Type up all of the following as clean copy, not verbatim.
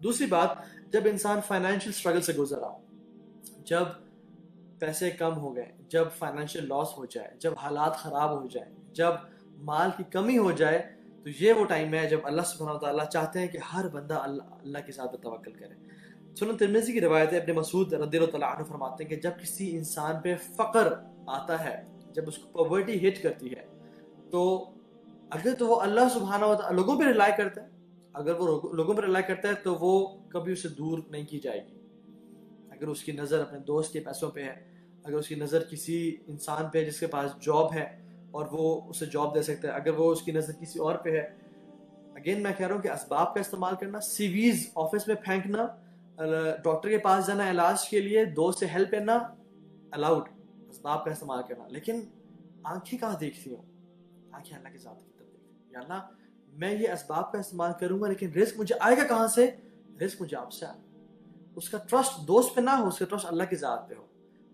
دوسری بات، جب انسان فائنینشیل اسٹرگل سے گزرا، جب پیسے کم ہو گئے، جب فائنینشیل لاس ہو جائے، جب حالات خراب ہو جائیں، جب مال کی کمی ہو جائے، تو یہ وہ ٹائم ہے جب اللہ سبحانہ و تعالیٰ چاہتے ہیں کہ ہر بندہ اللہ کی ذات پہ توکل کرے۔ سنن ترمذی کی روایت ہے، ابن مسعود رضی اللہ تعالیٰ عنہ فرماتے ہیں کہ جب کسی انسان پہ فقر آتا ہے، جب اس کو پاورٹی ہٹ کرتی ہے، تو اگر تو وہ اللہ سبحانہ و تعالیٰ لوگوں پہ ریلائی کرتا ہے، اگر وہ لوگوں پہ ریلائی کرتا ہے تو وہ کبھی اسے دور نہیں کی جائے گی۔ اگر اس کی نظر اپنے دوست کے پیسوں پہ ہے، اگر اس کی نظر کسی انسان پہ جس کے پاس جاب ہے اور وہ اسے جاب دے سکتا ہے، اگر وہ اس کی نظر کسی اور پہ ہے، اگین میں کہہ رہا ہوں کہ اسباب کا استعمال کرنا، سی ویز آفس میں پھینکنا، ڈاکٹر کے پاس جانا علاج کے لیے، دوست سے ہیلپ لینا، الاؤڈ، اسباب کا استعمال کرنا، لیکن آنکھیں کہاں دیکھتی ہوں؟ آنکھیں اللہ کی ذات کی طرف دیکھتی ہیں۔ یا اللہ میں یہ اسباب کا استعمال کروں گا، لیکن رزق مجھے آئے گا کہاں سے؟ رزق مجھے آپ سے آئے گا۔ اس کا ٹرسٹ دوست پہ نہ ہو، اس کا ٹرسٹ اللہ کی ذات پہ ہو۔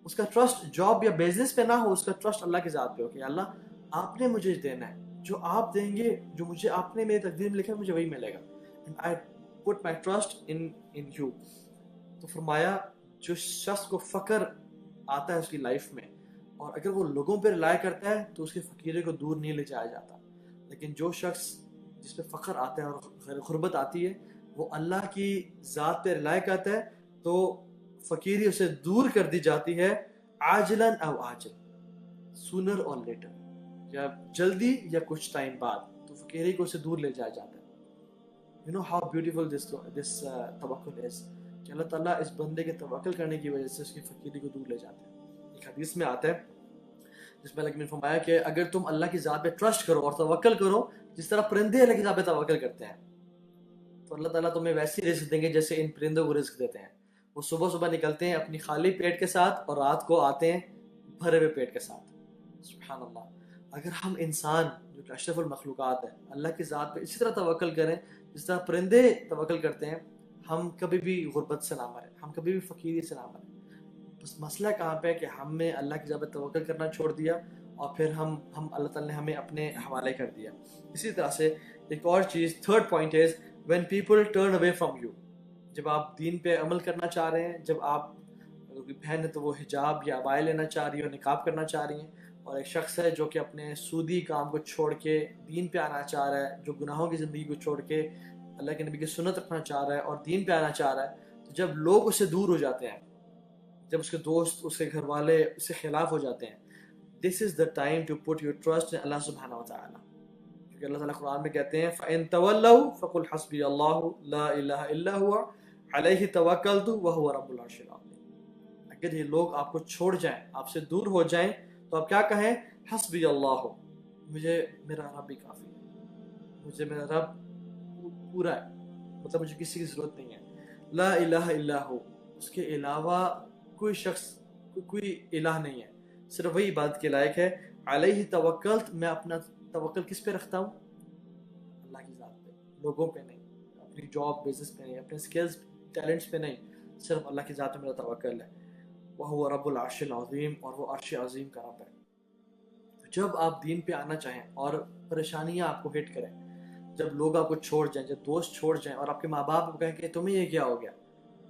اس کا ٹرسٹ جاب یا بزنس پہ نہ ہو، اس کا ٹرسٹ اللہ کی ذات پہ ہو کہ اللہ آپ نے مجھے دینا ہے، جو آپ دیں گے، جو مجھے آپ نے میری تقدیر میں لکھا ہے، مجھے وہی ملے گا۔ And I put my trust in you۔ تو فرمایا جو شخص کو فقر آتا ہے اس کی لائف میں، اور اگر وہ لوگوں پہ رلائی کرتا ہے تو اس کے فقیرے کو دور نہیں لے جایا جاتا، لیکن جو شخص جس پہ فقر آتا ہے اور غربت آتی ہے، وہ اللہ کی ذات پہ رلائی کرتا ہے، تو فقیری اسے دور کر دی جاتی ہے، عاجلاً او آجل، سونر اور لیٹر، یا جلدی یا کچھ ٹائم بعد، تو فقیری کو اسے دور لے جایا جاتا ہے۔ You know how beautiful this توکل is، کہ اللہ تعالیٰ اس بندے کے توکل کرنے کی وجہ سے اس کی فقیری کو دور لے جاتے ہیں۔ ایک حدیث میں آتا ہے جس میں اللہ نے فرمایا کہ اگر تم اللہ کی ذات پہ ٹرسٹ کرو اور توکل کرو جس طرح پرندے اللہ کی ذات پہ توکل کرتے ہیں، تو اللہ تعالیٰ تمہیں ویسی رزق دیں گے جیسے ان پرندوں کو رزق دیتے ہیں۔ وہ صبح صبح نکلتے ہیں اپنی خالی پیٹ کے ساتھ اور رات کو آتے ہیں بھرے ہوئے پیٹ کے ساتھ۔ سبحان اللہ، اگر ہم انسان جو کہ اشرف المخلوقات ہے اللہ کی ذات پہ اسی طرح توکل کریں جس طرح پرندے توکل کرتے ہیں، ہم کبھی بھی غربت سے نہ مریں، ہم کبھی بھی فقیری سے نہ مریں۔ بس مسئلہ کہاں پہ ہے کہ ہم نے اللہ کی ذات پہ توکل کرنا چھوڑ دیا، اور پھر ہم اللہ تعالیٰ نے ہمیں اپنے حوالے کر دیا۔ اسی طرح سے ایک اور چیز، third point is when people turn away from you۔ جب آپ دین پہ عمل کرنا چاہ رہے ہیں، جب آپ بہن ہے تو وہ حجاب یا عبایا لینا چاہ رہی ہے اور نقاب کرنا چاہ رہی ہیں، اور ایک شخص ہے جو کہ اپنے سودی کام کو چھوڑ کے دین پہ آنا چاہ رہا ہے، جو گناہوں کی زندگی کو چھوڑ کے اللہ کے نبی کی سنت رکھنا چاہ رہا ہے اور دین پہ آنا چاہ رہا ہے، تو جب لوگ اس سے دور ہو جاتے ہیں، جب اس کے دوست، اس کے گھر والے اس سے خلاف ہو جاتے ہیں، this is the time to put your trust in اللہ سبحانہ وتعالی، کیونکہ اللہ تعالیٰ قرآن میں کہتے ہیں فَإِن تَوَلَّوْا فَقُلْ حَسْبِيَ اللَّهُ لَا إِلَهَ إِلَّا هُوَ عَلَيْهِ تَوَكَّلْتُ وَهُوَ رَبُّ الْعَرْشِ الْعَظِيمِ۔ اگر یہ لوگ آپ کو چھوڑ جائیں، آپ سے دور ہو جائیں، تو آپ کیا کہیں؟ حسبی اللہ، مجھے میرا رب بھی کافی ہے، مجھے میرا رب پورا ہے، مطلب مجھے کسی کی ضرورت نہیں ہے۔ لا الہ الا ہو، اس کے علاوہ کوئی شخص، کوئی الہ نہیں ہے، صرف وہی عبادت کے لائق ہے۔ علیہ توکلت، میں اپنا توکل کس پہ رکھتا ہوں؟ اللہ کی ذات پہ، لوگوں پہ نہیں، اپنی جاب بزنس پہ نہیں، اپنے سکلز ٹیلنٹس پہ نہیں، صرف اللہ کی ذات پہ میرا توکل ہے۔ وَهُوَ رَبُّ الْعَرْشِ الْعَظِيمِ، اور وہ عرش عظیم کا رب ہے۔ جب آپ دین پہ آنا چاہیں اور پریشانیاں آپ کو ہٹ کریں، جب لوگ آپ کو چھوڑ جائیں، جب دوست چھوڑ جائیں، اور آپ کے ماں باپ کو کہیں کہ تمہیں یہ کیا ہو گیا،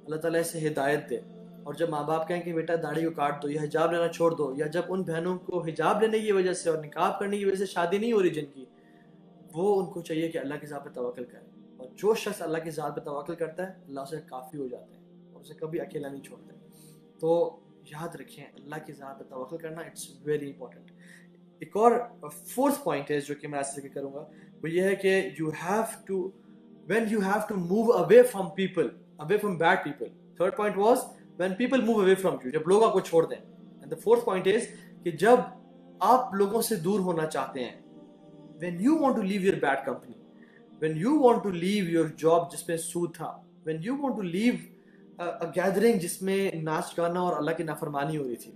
اللہ تعالیٰ اسے ہدایت دے، اور جب ماں باپ کہیں کہ بیٹا داڑھی کو کاٹ دو یا حجاب لینا چھوڑ دو، یا جب ان بہنوں کو حجاب لینے کی وجہ سے اور نقاب کرنے کی وجہ سے شادی نہیں ہو رہی جن کی، وہ ان کو چاہیے کہ اللہ کی ذات پہ توکل کریں، اور جو شخص اللہ کی ذات پہ توکل کرتا ہے اللہ اسے کافی ہو جاتے ہیں اور اسے کبھی اکیلا نہیں چھوڑتے۔ تو یاد رکھیں اللہ کی ذات پہ توکل کرنا اٹس ویری امپورٹنٹ۔ ایک اور فورتھ پوائنٹ ہے جو کہ میں آج ذکر کروں گا، وہ یہ ہے کہ you have to when you have to move away from people, away from bad people۔ third point was when people move away from you، جب لوگ آپ کو چھوڑ دیں۔ and the fourth point is کہ جب آپ لوگوں سے دور ہونا چاہتے ہیں، when you want to leave your bad company، when you want to leave your job جس میں سود تھا، when you want to leave a gathering جس میں ناچ گانا اور اللہ کی نافرمانی ہو رہی تھی،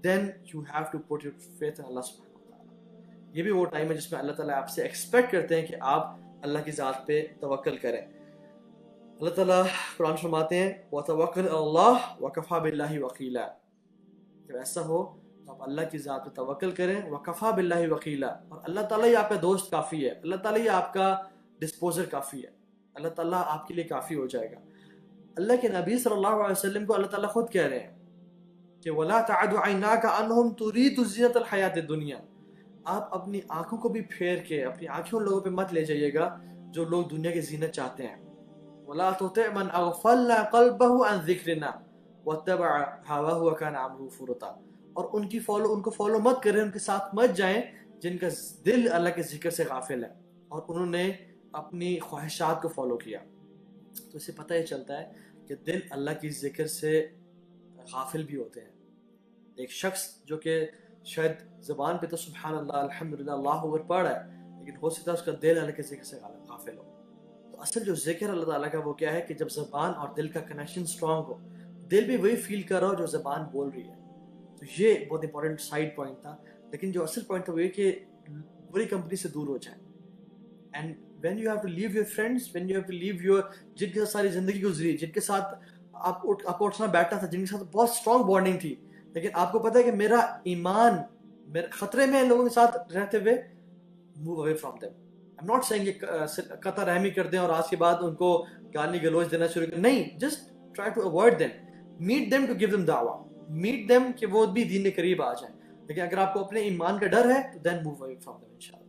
then you have to put your faith in اللہ سبحانہ وتعالی۔ یہ بھی وہ ٹائم ہے جس میں اللہ تعالیٰ آپ سے ایکسپیکٹ کرتے ہیں کہ آپ اللہ کی ذات پہ توکل کریں۔ اللہ تعالیٰ قرآن فرماتے ہیں وَتَوَكَّلْ عَلَى اللَّهِ وَكَفَى بِاللَّهِ وَكِيلًا، جب ایسا ہو تو آپ اللہ کی ذات پہ توکل کریں، وَكَفَى بِاللَّهِ وَكِيلًا، اور اللہ تعالیٰ ہی آپ کا دوست کافی ہے، اللہ تعالیٰ ہی آپ کا ڈسپوزر کافی ہے۔ اللہ تعالیٰ آپ کے لیے کافی ہو جائے گا. اللہ کے نبی صلی اللہ علیہ وسلم کو اللہ تعالیٰ خود کہہ رہے ہیں کہ وَلَا تَعْدُ عَيْنَاكَ عَنْهُمْ تُرِيدُ زِينَةَ الْحَيَاةِ الدُّنْيَا. آپ اپنی آنکھوں کو بھی پھیر کے اپنی آنکھیں ان لوگوں پہ مت لے جائیے گا جو لوگ دنیا کی زینت چاہتے ہیں. وَلَا تُطِعْ مَنْ أَغْفَلْنَا قَلْبَهُ عَنْ ذِكْرِنَا وَاتَّبَعَ هَوَاهُ وَكَانَ أَمْرُهُ فُرُطًا. اور ان کو فالو مت کریں, ان کے ساتھ مت جائیں جن کا دل اللہ کے ذکر سے غافل ہے اور انہوں نے اپنی خواہشات کو فالو کیا. تو اسے پتہ یہ چلتا ہے کہ دل اللہ کی ذکر سے غافل بھی ہوتے ہیں. ایک شخص جو کہ شاید زبان پہ تو سبحان اللہ الحمدللہ اللہ اکبر پڑھ رہا ہے, لیکن ہو سکتا ہے اس کا دل اللہ کے ذکر سے غافل ہو. تو اصل جو ذکر اللہ تعالیٰ کا وہ کیا ہے کہ جب زبان اور دل کا کنیکشن سٹرونگ ہو, دل بھی وہی فیل کر رہا ہو جو زبان بول رہی ہے. تو یہ بہت امپورٹنٹ سائڈ پوائنٹ تھا. لیکن جو اصل پوائنٹ تھا وہ یہ کہ بری کمپنی سے دور ہو جائیں. And when you have to leave your friends, when you have to leave your جن کے ساتھ ساری زندگی گزری, جن کے ساتھ آپ اٹھنا بیٹھنا تھا, جن کے ساتھ بہت اسٹرانگ بانڈنگ تھی, لیکن آپ کو پتا ہے کہ میرا ایمان خطرے میں ان لوگوں کے ساتھ رہتے ہوئے move away from them. I'm not saying کہ قطع رحمی کر دیں اور آج کے بعد ان کو گالی گلوچ دینا شروع کریں, نہیں, just try to avoid them, meet them to give them da'wah, meet them کہ وہ بھی دین کے قریب آ جائیں. لیکن اگر آپ کو اپنے ایمان کا ڈر ہے تو then move away from them انشاءاللہ.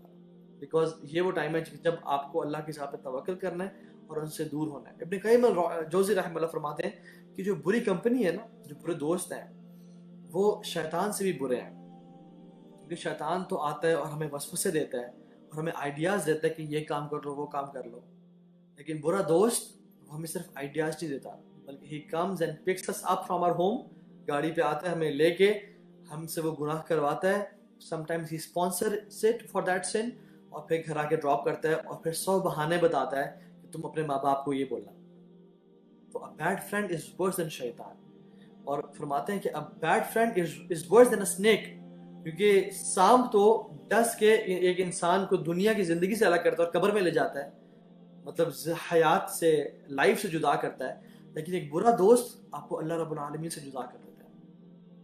بیکاز یہ وہ ٹائم ہے جب آپ کو اللہ کی ذات پہ توکل کرنا ہے اور ان سے دور ہونا ہے. ابن قیم الجوزی رحمہ اللہ فرماتے ہیں کہ جو بری کمپنی ہے نا, جو برے دوست ہیں, وہ شیطان سے بھی برے ہیں. کیونکہ شیطان تو آتا ہے اور ہمیں وسوسے دیتا ہے اور ہمیں آئیڈیاز دیتا ہے کہ یہ کام کر لو, وہ کام کر لو. لیکن برا دوست وہ ہمیں صرف آئیڈیاز نہیں دیتا, بلکہ he comes and picks us up from our home, گاڑی پہ آتا ہے, ہمیں لے کے ہم سے وہ گناہ کرواتا ہے. sometimes he sponsors it for that sin, اور پھر گھر آ کے ڈراپ کرتا ہے اور پھر 100 بہانے بتاتا ہے کہ تم اپنے ماں باپ کو یہ بولنا. تو a bad friend is worse than شیطان. اور فرماتے ہیں کہ a bad friend is worse than a snake, کیونکہ سانپ تو ڈس کے ایک انسان کو دنیا کی زندگی سے الگ کرتا ہے اور قبر میں لے جاتا ہے, مطلب حیات سے, لائف سے جدا کرتا ہے. لیکن ایک برا دوست آپ کو اللہ رب العالمین سے جدا کرتا ہے.